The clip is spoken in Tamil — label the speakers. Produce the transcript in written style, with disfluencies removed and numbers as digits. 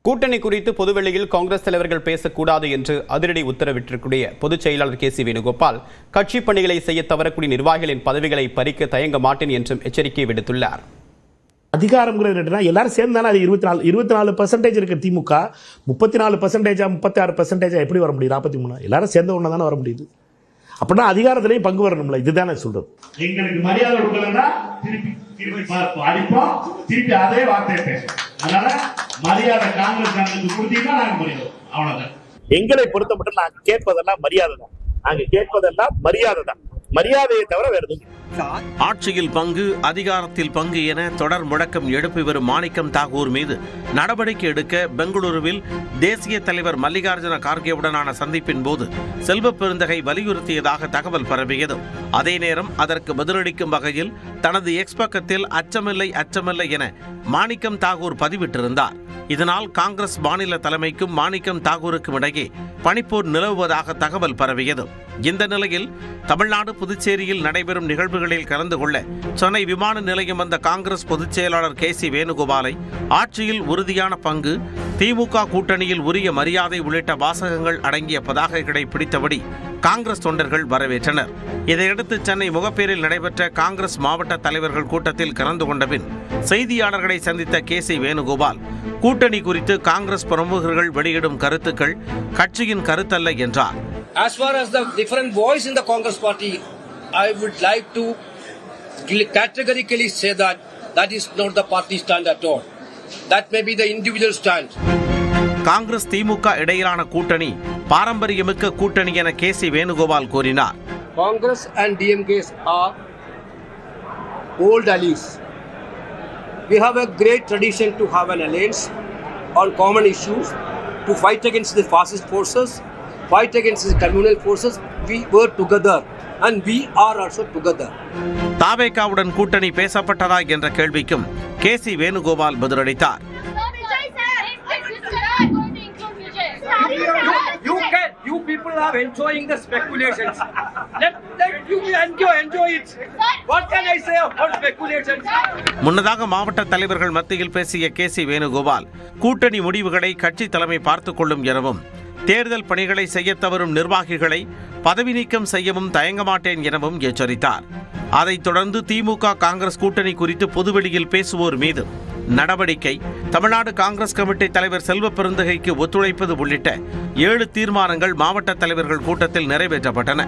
Speaker 1: கூட்டணி குறித்து பொதுவெளியில் காங்கிரஸ் தலைவர்கள் பேசக்கூடாது என்று அதிரடி உத்தரவிட்டிருக்கூடிய பொதுச் செயலாளர் கே.சி. வேணுகோபால் கட்சி பணிகளை செய்ய தவறக்கூடிய நிர்வாகிகளின் பதவிகளை பறிக்க தயங்க மாட்டேன் என்றும் எச்சரிக்கை விடுத்துள்ளார்.
Speaker 2: அதிகாரம்ங்கிறது எல்லாரும் சேர்ந்தாலும் அது 24% இருக்கு. திமுக 34%, 36% எப்படி வர முடியும்? 43 எல்லாரும் சேர்ந்த ஒண்ணு தானே வர முடியுது. அப்படின்னா அதிகாரத்திலையும் பங்கு வரணும்ல. இதுதானே சொல்றது. எங்களுக்கு மரியாதை கொடுக்கலன்னா திருப்பி அடிப்போம், திருப்பி அதே வார்த்தை பேசும். அதனால மரியாதை காங்கிரஸ் கொடுத்தீங்கன்னா நாங்க முடியும். அவ்வளவுதான். எங்களை பொறுத்த மட்டும் நாங்க கேட்பதெல்லாம் மரியாதை தான். நாங்க கேட்பதெல்லாம் மரியாதை தான். மரியாதையை தவிர வேற எதுவும்.
Speaker 3: ஆட்சியில் பங்கு, அதிகாரத்தில் பங்கு என தொடர் முழக்கம் எழுப்பி வரும் மாணிக்கம் தாகூர் மீது நடவடிக்கை எடுக்க பெங்களூருவில் தேசிய தலைவர் மல்லிகார்ஜுன கார்கேவுடனான சந்திப்பின் போது செல்வ பெருந்தகை வலியுறுத்தியதாக தகவல் பரவியது. அதே நேரம் அதற்கு பதிலளிக்கும் வகையில் தனது எக்ஸ் பக்கத்தில் அச்சமில்லை என மாணிக்கம் தாகூர் பதிவிட்டிருந்தார். இதனால் காங்கிரஸ் மாநில தலைமைக்கும் மாணிக்கம் தாகூருக்கும் இடையே பனிப்போர் நிலவுவதாக தகவல் பரவியது. இந்த நிலையில் தமிழ்நாடு புதுச்சேரியில் நடைபெறும் நிகழ்வுகளில் கலந்து கொள்ள சென்னை விமான நிலையம் வந்த காங்கிரஸ் பொதுச் செயலாளர் கே.சி. வேணுகோபாலை ஆட்சியில் உறுதியான பங்கு, திமுக கூட்டணியில் உரிய மரியாதை உள்ளிட்ட வாசகங்கள் அடங்கிய பதாகைகளை பிடித்தபடி காங்கிரஸ் தொண்டர்கள் வரவேற்றனர். இதையடுத்து சென்னை முகப்பேரில் நடைபெற்ற காங்கிரஸ் மாவட்ட தலைவர்கள் கூட்டத்தில் கலந்து கொண்ட பின் செய்தியாளர்களை சந்தித்த கே.சி. வேணுகோபால் கூட்டணி குறித்து காங்கிரஸ் பிரமுகர்கள் வெளியிடும் கருத்துக்கள் கட்சியின் கருத்தல்ல என்றார்.
Speaker 4: As far as the different voice in the Congress party, I would like to categorically say that is not the party stand at all. That may be the individual stand.
Speaker 3: Congress திமுக இடையிலான கூட்டணி பாரம்பரியமிக்க கூட்டணி என கே.சி. வேணுகோபால் கூறினார்.
Speaker 4: Congress and DMKs are old allies. We have a great tradition to have an alliance on common issues to fight against the fascist forces, fight against the communal forces. We were together and we are also together.
Speaker 3: தாவேகாவுடன் கூட்டணி பேசப்பட்டதா என்ற கேள்விக்கும் கே.சி. வேணுகோபால் பதிலளித்தார்.
Speaker 4: You people are enjoying the speculations. Let you enjoy it. What can I say about speculations?
Speaker 3: முன்னதாக மாவட்ட தலைவர்கள் மத்தியில் பேசிய கே.சி. வேணுகோபால் கூட்டணி முடிவுகளை கட்சி தலைமை பார்த்துக் கொள்ளும் எனவும் தேர்தல் பணிகளை செய்ய தவறும் நிர்வாகிகளை பதவி நீக்கம் செய்யவும் தயங்க மாட்டேன் எனவும் எச்சரித்தார். அதைத் தொடர்ந்து திமுக காங்கிரஸ் கூட்டணி குறித்து பொதுவெளியில் பேசுவோர் மீது நடவடிக்கை, தமிழ்நாடு காங்கிரஸ் கமிட்டி தலைவர் செல்வ பெருந்தகைக்கு ஒத்துழைப்பது உள்ளிட்ட 7 தீர்மானங்கள் மாவட்ட தலைவர்கள் கூட்டத்தில் நிறைவேற்றப்பட்டன.